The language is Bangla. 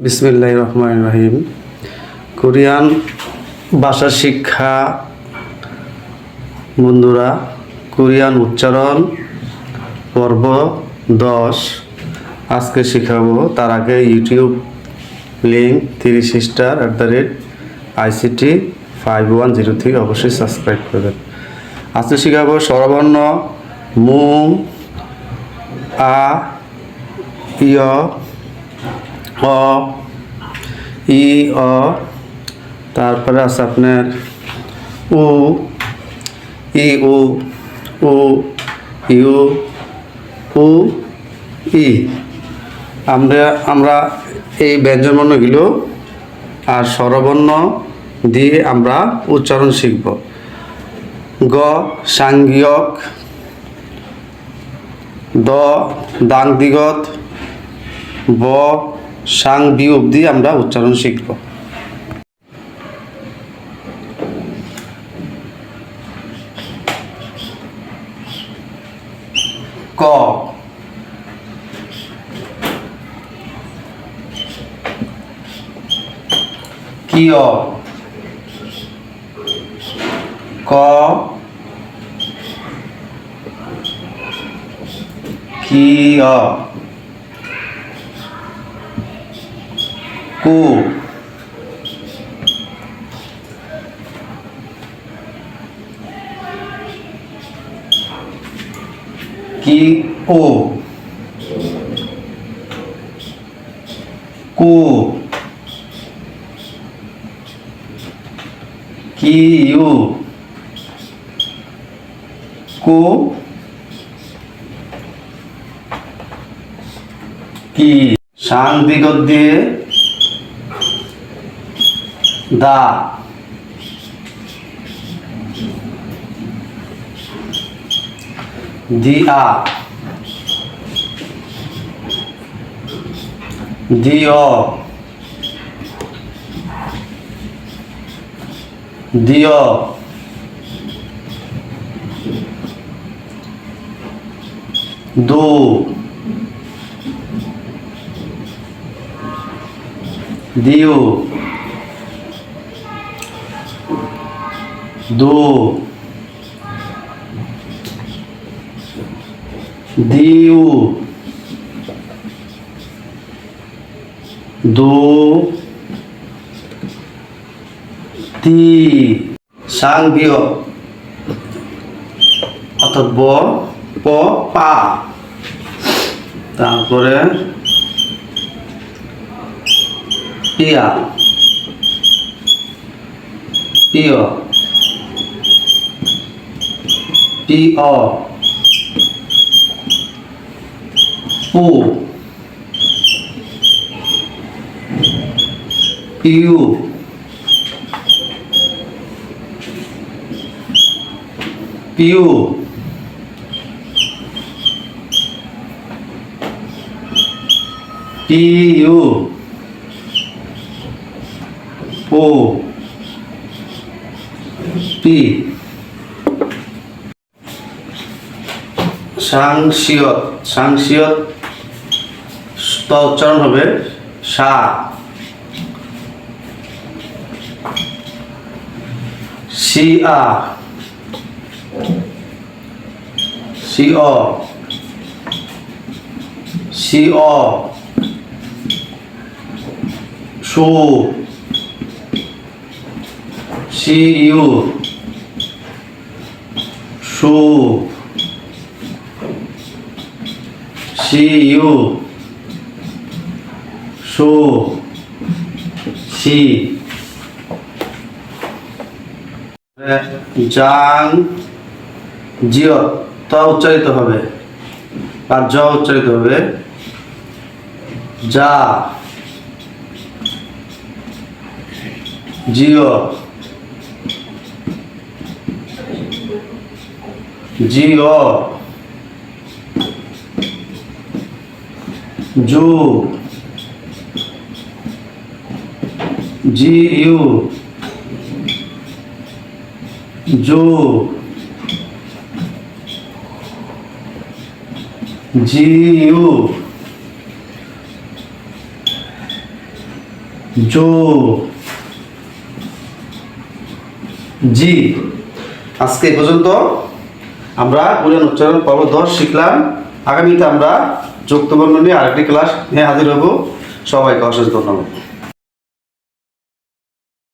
বিসমিল্লাহির রহমানির রহিম। কোরিয়ান ভাষা শিক্ষা বন্ধুরা, কোরিয়ান উচ্চারণ পর্ব 10 আজকে শেখাবো। তার আগে ইউটিউব লিঙ্ক 3star@ICT5103 থেকে অবশ্যই সাবস্ক্রাইব করবেন। আজকে শেখাবো স্বরবর্ণ মু, আ, ইয়, অ, ই, অ, তারপরে আছে আপনার উ, ই, উ, উ, ইউ, উ, ই। আমরা এই ব্যঞ্জনবর্ণগুলো আর স্বরবর্ণ দিয়ে আমরা উচ্চারণ শিখব। গ সাংগিয়ক, দ দাং দিগত, ব সাং বি অবধি আমরা উচ্চারণ শিখব। ক কিয়, ক কিয়, কু কি, ও কু, কি ইউ, কু কি। সাং দিগত দিয়ে দা, দিয়া, দিয়, দিয়, দু, দিও, দু, দিউ, দু, তি। সাং বিয় অর্থাৎ ব, প, পা। তারপরে পিয়া, পিয়, পিঅ, পু, পিউ, পিউ, পিউ, পু, পি। সাংশিয়ত, সাংশিয়ত ত উচ্চারণ হবে সা, শিআ, শিঅ, শিঅ, সু, শিইউ, সু, শিইউ, সু, শি। জাং জিয় ত উচ্চারিত হবে আর জ উচ্চারিত হবে যা, জিয়, জিয়, জু, জিউ, জু, জিউ, জো, জি। আজকে এই পর্যন্ত আমরা কোরিয়ান উচ্চারণ পর্ব 10 শিখলাম। আগামীতে আমরা যুক্ত বর্ণ নিয়ে আরেকটি ক্লাস নিয়ে হাজির হব। সবাইকে অশেষ ধন্যবাদ।